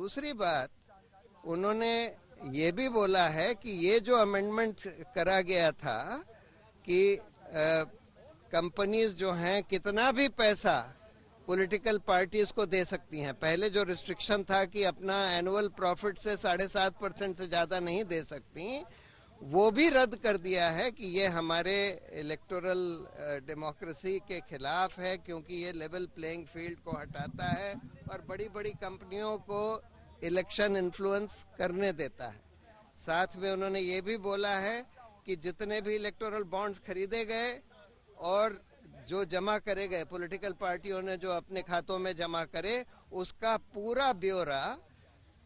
दूसरी बात, उन्होंने ये भी बोला है कि ये जो अमेंडमेंट करा गया था कि कंपनीज जो हैं कितना भी पैसा पॉलिटिकल पार्टीज को दे सकती हैं। पहले जो रिस्ट्रिक्शन था कि अपना एनुअल प्रॉफिट से 7.5% से ज्यादा नहीं दे सकती, वो भी रद्द कर दिया है कि ये हमारे इलेक्टोरल डेमोक्रेसी के खिलाफ है, क्योंकि ये लेवल प्लेइंग फील्ड को हटाता है और बड़ी बड़ी कंपनियों को इलेक्शन इन्फ्लुएंस करने देता है। साथ में उन्होंने ये भी बोला है कि जितने भी इलेक्टोरल बॉन्ड्स खरीदे गए और जो जमा करे गए, पॉलिटिकल पार्टियों ने जो अपने खातों में जमा करे, उसका पूरा ब्यौरा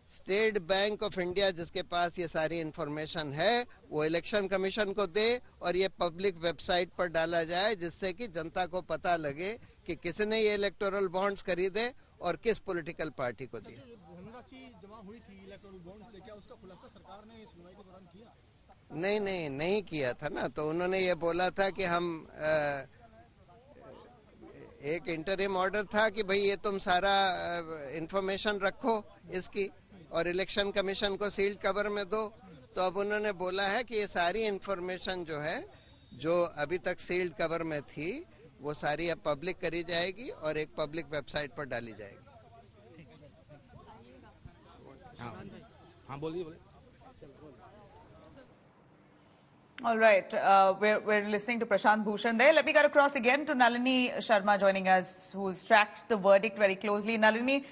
स्टेट बैंक ऑफ इंडिया, जिसके पास ये सारी इंफॉर्मेशन है, वो इलेक्शन कमीशन को दे और ये पब्लिक वेबसाइट पर डाला जाए, जिससे कि जनता को पता लगे कि किसने ये इलेक्टोरल बॉन्ड्स खरीदे और किस पॉलिटिकल पार्टी को दिए। धनराशि जमा हुई थी इलेक्टोरल बॉन्ड से, क्या उसका खुलासा सरकार ने सुनवाई के दौरान किया? नहीं किया था ना। तो उन्होंने ये बोला था कि हम एक इंटरिम ऑर्डर था कि भाई ये तुम सारा इंफॉर्मेशन रखो इसकी और इलेक्शन कमीशन को सील्ड कवर में दो। तो अब उन्होंने बोला है कि ये सारी इंफॉर्मेशन जो है, जो अभी तक सील्ड कवर में थी, वो सारी अब पब्लिक करी जाएगी और एक पब्लिक वेबसाइट पर डाली जाएगी। हाँ बोलिए। All right, we're listening to Prashant Bhushan there. Let me cut across again to Nalini Sharma joining us, who's tracked the verdict very closely. Nalini,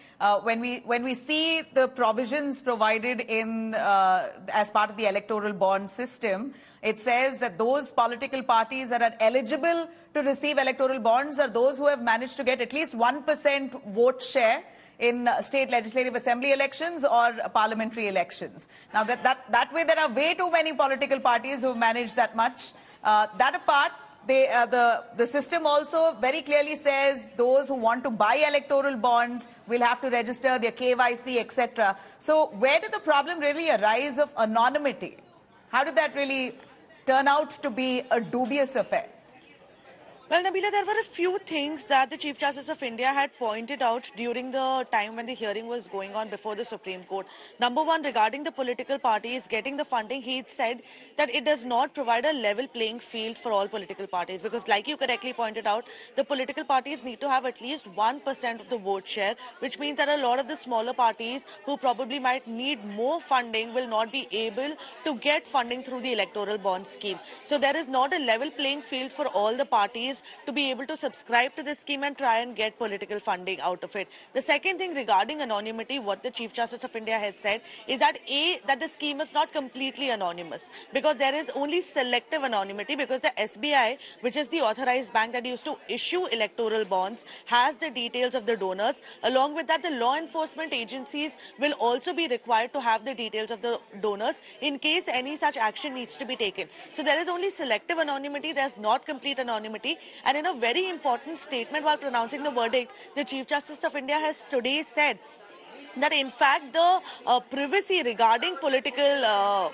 when we see the provisions provided in as part of the electoral bond system, it says that those political parties that are eligible to receive electoral bonds are those who have managed to get at least 1% vote share in state legislative assembly elections or parliamentary elections. Now, that way there are way too many political parties who have managed that much. That apart, the system also very clearly says those who want to buy electoral bonds will have to register their KYC, etc. So where did the problem really arise of anonymity? How did that really turn out to be a dubious affair? Well, Nabila, there were a few things that the Chief Justice of India had pointed out during the time when the hearing was going on before the Supreme Court. Number one, regarding the political parties getting the funding, he said that it does not provide a level playing field for all political parties, because like you correctly pointed out, the political parties need to have at least 1% of the vote share, which means that a lot of the smaller parties who probably might need more funding will not be able to get funding through the electoral bond scheme. So there is not a level playing field for all the parties to be able to subscribe to this scheme and try and get political funding out of it. The second thing regarding anonymity, what the Chief Justice of India had said is that that the scheme is not completely anonymous, because there is only selective anonymity, because the SBI, which is the authorized bank that used to issue electoral bonds, has the details of the donors. Along with that, the law enforcement agencies will also be required to have the details of the donors in case any such action needs to be taken. So there is only selective anonymity, there's not complete anonymity. And in a very important statement while pronouncing the verdict, the Chief Justice of India has today said that in fact the privacy regarding political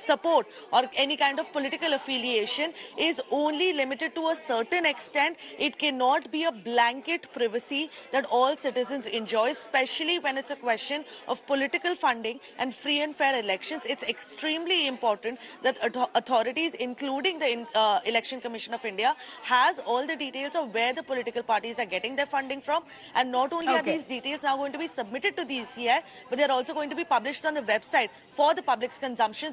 support or any kind of political affiliation is only limited to a certain extent. It cannot be a blanket privacy that all citizens enjoy, especially when it's a question of political funding and free and fair elections. It's extremely important that authorities, including the Election Commission of India, has all the details of where the political parties are getting their funding from. And not only are these details now going to be submitted to the ECI, but they're also going to be published on the website for the public's consumption.